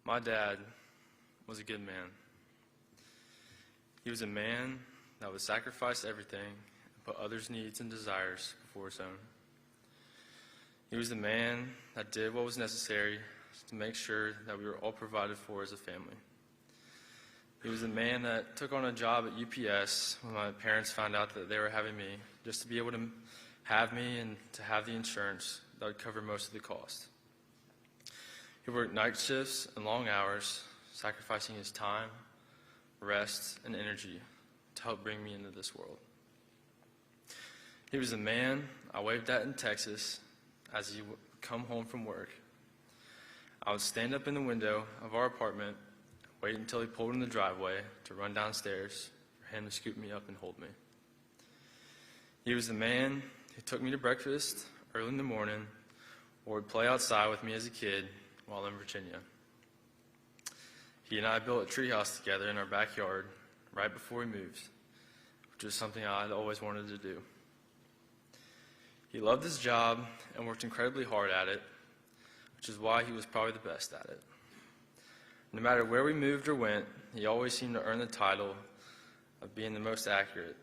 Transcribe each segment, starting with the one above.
My dad was a good man. He was a man that would sacrifice everything and put others' needs and desires before his own. He was the man that did what was necessary to make sure that we were all provided for as a family. He was the man that took on a job at UPS when my parents found out that they were having me, just to be able to have me and to have the insurance that would cover most of the cost. He worked night shifts and long hours, sacrificing his time, rest, and energy to help bring me into this world. He was the man I waved at in Texas as he would come home from work. I would stand up in the window of our apartment, wait until he pulled in the driveway to run downstairs for him to scoop me up and hold me. He was the man who took me to breakfast early in the morning or would play outside with me as a kid while in Virginia. He and I built a treehouse together in our backyard right before he moved, which was something I'd always wanted to do. He loved his job and worked incredibly hard at it, which is why he was probably the best at it. No matter where we moved or went, he always seemed to earn the title of being the most accurate.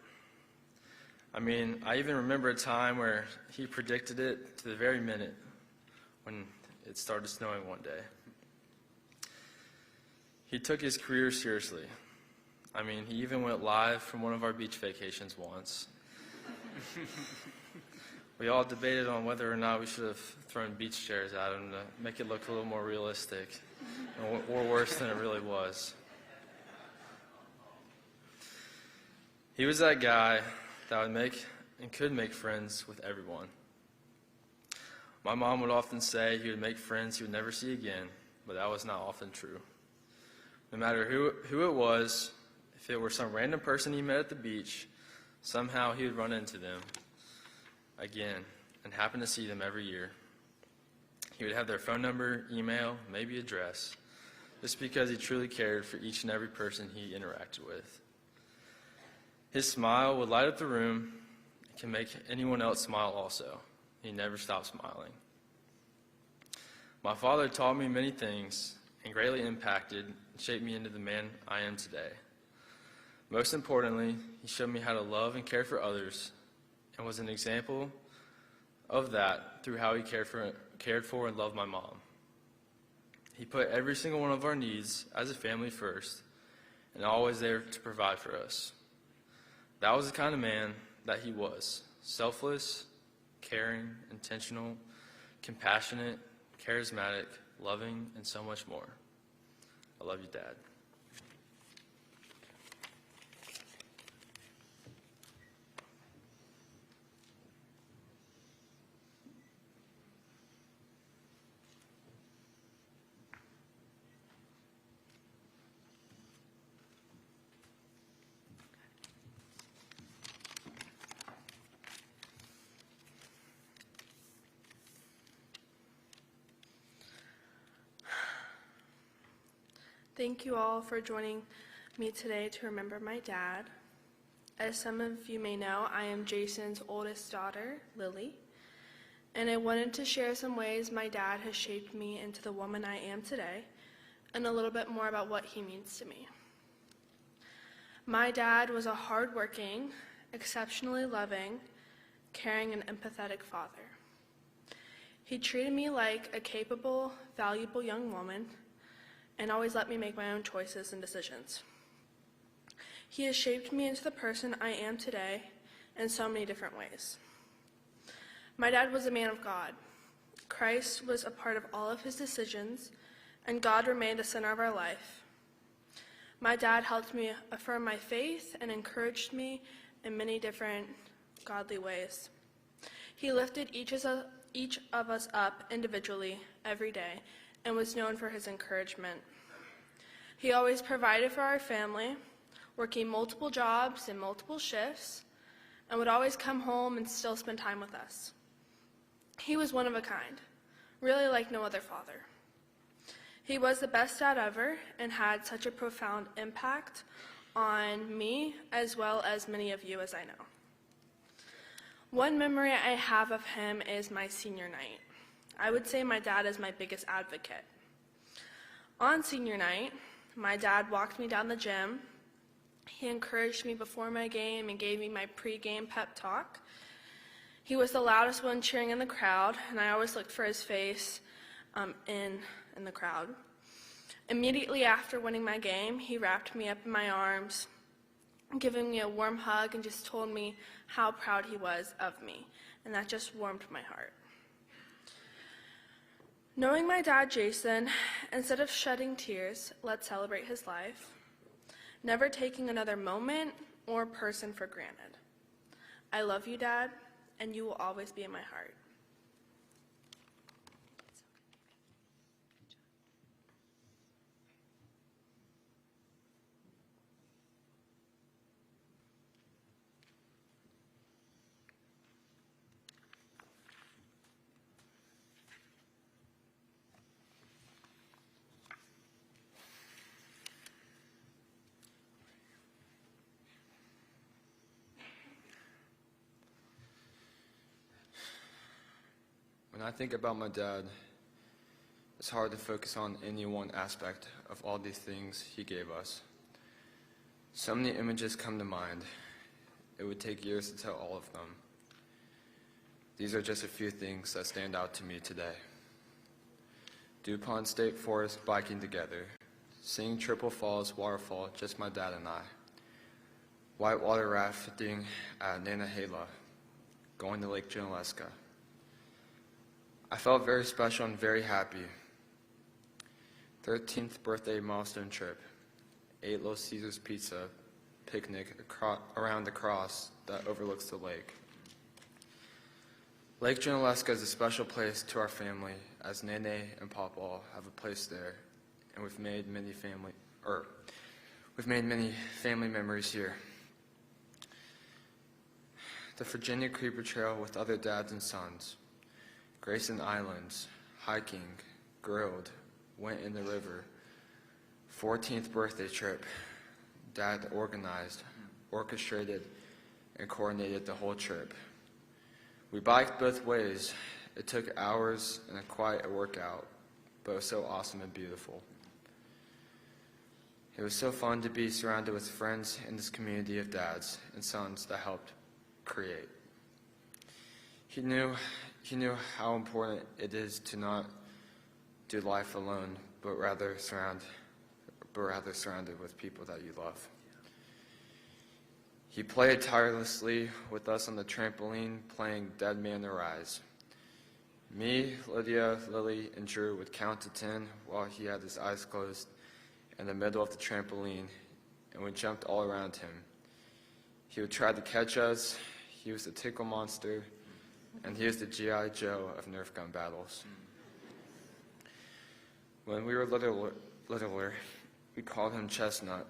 I mean, I even remember a time where he predicted it to the very minute when it started snowing one day. He took his career seriously. I mean, he even went live from one of our beach vacations once. We all debated on whether or not we should have thrown beach chairs at him to make it look a little more realistic, or worse than it really was. He was that guy that would make and could make friends with everyone. My mom would often say he would make friends he would never see again, but that was not often true. No matter who it was, if it were some random person he met at the beach, somehow he would run into them again and happen to see them every year. He would have their phone number, email, maybe address, just because he truly cared for each and every person he interacted with. His smile would light up the room and can make anyone else smile also. He never stopped smiling. My father taught me many things and greatly impacted and shaped me into the man I am today. Most importantly, he showed me how to love and care for others and was an example of that through how he cared for and loved my mom. He put every single one of our needs as a family first and always there to provide for us. That was the kind of man that he was: selfless, caring, intentional, compassionate, charismatic, loving, and so much more. I love you, Dad. Thank you all for joining me today to remember my dad. As some of you may know, I am Jason's oldest daughter, Lily, and I wanted to share some ways my dad has shaped me into the woman I am today, and a little bit more about what he means to me. My dad was a hardworking, exceptionally loving, caring, and empathetic father. He treated me like a capable, valuable young woman and always let me make my own choices and decisions. He has shaped me into the person I am today in so many different ways. My dad was a man of God. Christ was a part of all of his decisions, and God remained the center of our life. My dad helped me affirm my faith and encouraged me in many different godly ways. He lifted each of us up individually every day and was known for his encouragement. He always provided for our family, working multiple jobs and multiple shifts, and would always come home and still spend time with us. He was one of a kind, really like no other father. He was the best dad ever and had such a profound impact on me as well as many of you, as I know. One memory I have of him is my senior night. I would say my dad is my biggest advocate. On senior night, my dad walked me down the gym. He encouraged me before my game and gave me my pre-game pep talk. He was the loudest one cheering in the crowd, and I always looked for his face in the crowd. Immediately after winning my game, he wrapped me up in my arms, giving me a warm hug, and just told me how proud he was of me, and that just warmed my heart. Knowing my dad, Jason, instead of shedding tears, let's celebrate his life, never taking another moment or person for granted. I love you, Dad, and you will always be in my heart. When I think about my dad, it's hard to focus on any one aspect of all these things he gave us. So many images come to mind. It would take years to tell all of them. These are just a few things that stand out to me today. DuPont State Forest biking together, seeing Triple Falls waterfall, just my dad and I. Whitewater rafting at Nantahala, going to Lake Junaluska. I felt very special and very happy. 13th birthday milestone trip, ate Little Caesars pizza, picnic around the cross that overlooks the lake. Lake Junaluska is a special place to our family, as Nene and Papa have a place there, and we've made many family memories here. The Virginia Creeper Trail with other dads and sons. Grayson Islands, hiking, grilled, went in the river. 14th birthday trip, Dad organized, orchestrated, and coordinated the whole trip. We biked both ways. It took hours and quite a workout, but it was so awesome and beautiful. It was so fun to be surrounded with friends in this community of dads and sons that helped create. He knew how important it is to not do life alone, but rather surrounded with people that you love. He played tirelessly with us on the trampoline, playing Dead Man Arise. Me, Lydia, Lily, and Drew would count to 10 while he had his eyes closed in the middle of the trampoline, and we jumped all around him. He would try to catch us. He was the tickle monster, and he was the G.I. Joe of Nerf gun battles. When we were littler, we called him Chestnut,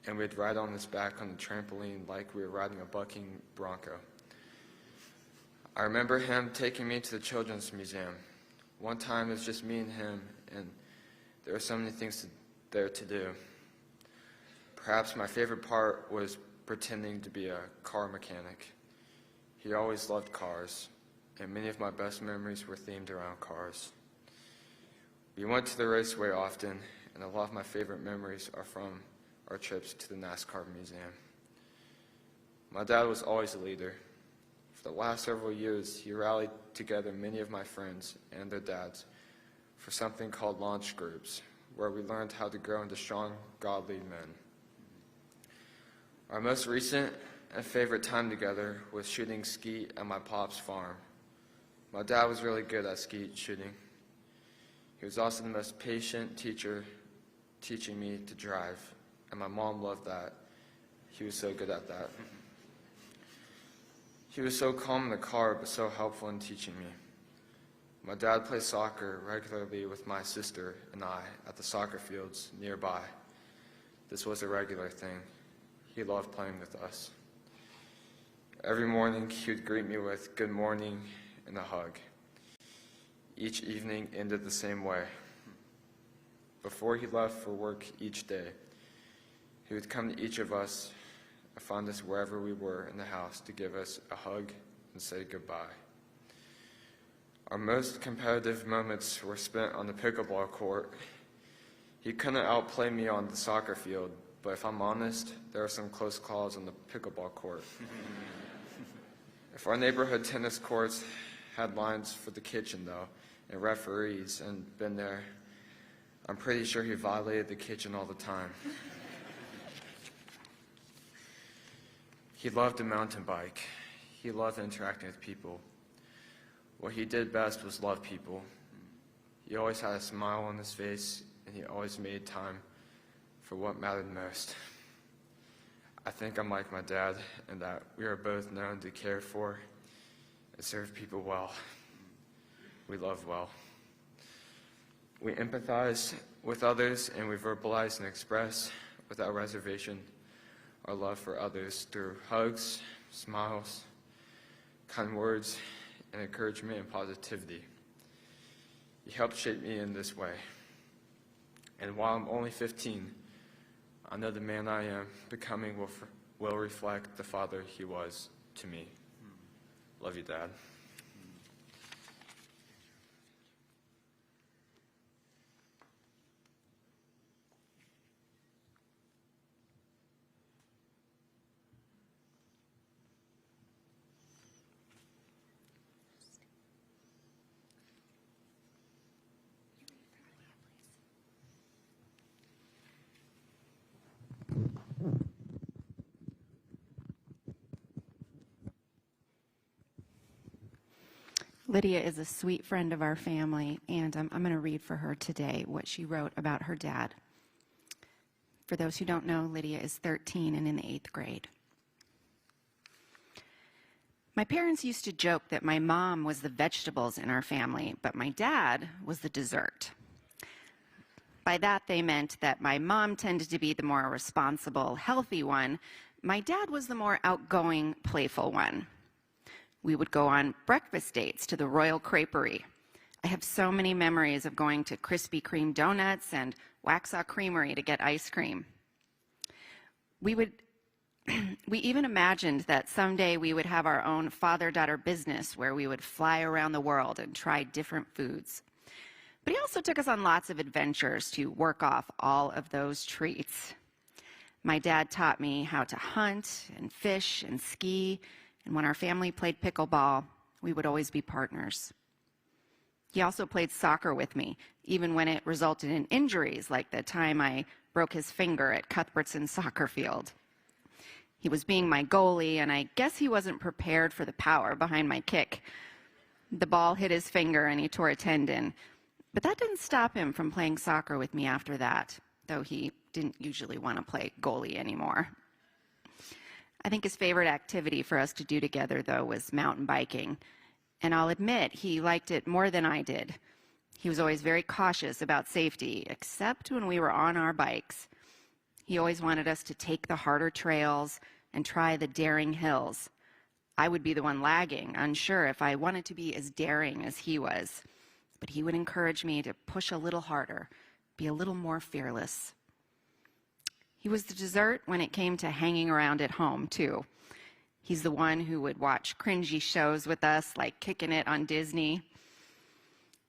and we'd ride on his back on the trampoline like we were riding a bucking bronco. I remember him taking me to the Children's Museum. One time it was just me and him, and there were so many things there to do. Perhaps my favorite part was pretending to be a car mechanic. He always loved cars, and many of my best memories were themed around cars. We went to the raceway often, and a lot of my favorite memories are from our trips to the NASCAR Museum. My dad was always a leader. For the last several years, he rallied together many of my friends and their dads for something called launch groups, where we learned how to grow into strong, godly men. Our most recent and favorite time together was shooting skeet at my pop's farm. My dad was really good at skeet shooting. He was also the most patient teacher, teaching me to drive, and my mom loved that. He was so good at that. He was so calm in the car, but so helpful in teaching me. My dad played soccer regularly with my sister and I at the soccer fields nearby. This was a regular thing. He loved playing with us. Every morning, he would greet me with good morning and a hug. Each evening ended the same way. Before he left for work each day, he would come to each of us and find us wherever we were in the house to give us a hug and say goodbye. Our most competitive moments were spent on the pickleball court. He couldn't outplay me on the soccer field, but if I'm honest, there are some close calls on the pickleball court. If our neighborhood tennis courts had lines for the kitchen, though, and referees, and been there, I'm pretty sure he violated the kitchen all the time. He loved to mountain bike. He loved interacting with people. What he did best was love people. He always had a smile on his face, and he always made time for what mattered most. I think I'm like my dad in that we are both known to care for and serve people well. We love well. We empathize with others, and we verbalize and express without reservation our love for others through hugs, smiles, kind words, and encouragement and positivity. He helped shape me in this way. And while I'm only 15, I know the man I am becoming will reflect the father he was to me. Love you, Dad. Lydia is a sweet friend of our family, and I'm going to read for her today what she wrote about her dad. For those who don't know, Lydia is 13 and in the 8th grade. My parents used to joke that my mom was the vegetables in our family, but my dad was the dessert. By that, they meant that my mom tended to be the more responsible, healthy one. My dad was the more outgoing, playful one. We would go on breakfast dates to the Royal Creperie. I have so many memories of going to Krispy Kreme donuts and Waxhaw Creamery to get ice cream. We even imagined that someday we would have our own father-daughter business where we would fly around the world and try different foods. But he also took us on lots of adventures to work off all of those treats. My dad taught me how to hunt and fish and ski, and when our family played pickleball, we would always be partners. He also played soccer with me, even when it resulted in injuries, like the time I broke his finger at Cuthbertson soccer field. He was being my goalie, and I guess he wasn't prepared for the power behind my kick. The ball hit his finger, and he tore a tendon. But that didn't stop him from playing soccer with me after that, though he didn't usually want to play goalie anymore. I think his favorite activity for us to do together, though, was mountain biking. And I'll admit, he liked it more than I did. He was always very cautious about safety, except when we were on our bikes. He always wanted us to take the harder trails and try the daring hills. I would be the one lagging, unsure if I wanted to be as daring as he was. But he would encourage me to push a little harder, be a little more fearless. He was the dessert when it came to hanging around at home, too. He's the one who would watch cringy shows with us, like Kickin' It on Disney.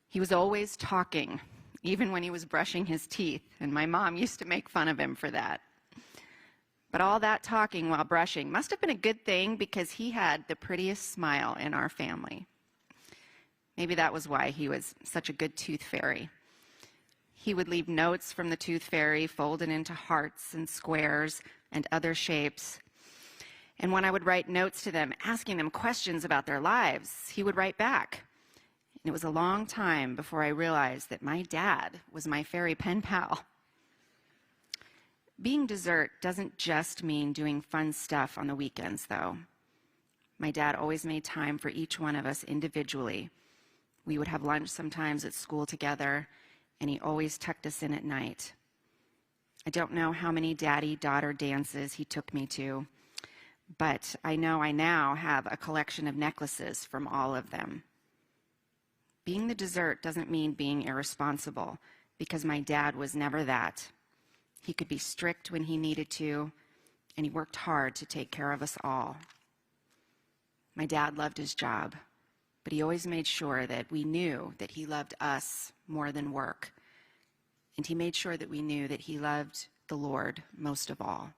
He was always talking, even when he was brushing his teeth, and my mom used to make fun of him for that. But all that talking while brushing must have been a good thing because he had the prettiest smile in our family. Maybe that was why he was such a good tooth fairy. He would leave notes from the tooth fairy folded into hearts and squares and other shapes. And when I would write notes to them, asking them questions about their lives, he would write back. And it was a long time before I realized that my dad was my fairy pen pal. Being dessert doesn't just mean doing fun stuff on the weekends, though. My dad always made time for each one of us individually. We would have lunch sometimes at school together, and he always tucked us in at night. I don't know how many daddy-daughter dances he took me to, but I know I now have a collection of necklaces from all of them. Being the dessert doesn't mean being irresponsible, because my dad was never that. He could be strict when he needed to, and he worked hard to take care of us all. My dad loved his job, but he always made sure that we knew that he loved us more than work. and he made sure that we knew that he loved the Lord most of all.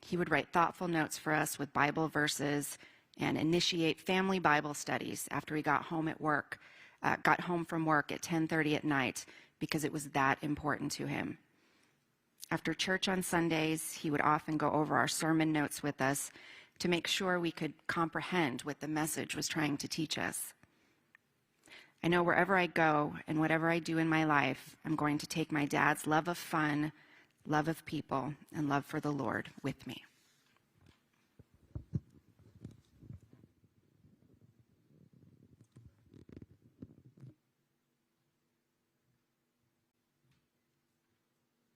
He would write thoughtful notes for us with Bible verses and initiate family Bible studies after he got home from work at 10:30 at night because it was that important to him. After church on Sundays, he would often go over our sermon notes with us to make sure we could comprehend what the message was trying to teach us. I know wherever I go and whatever I do in my life, I'm going to take my dad's love of fun, love of people, and love for the Lord with me.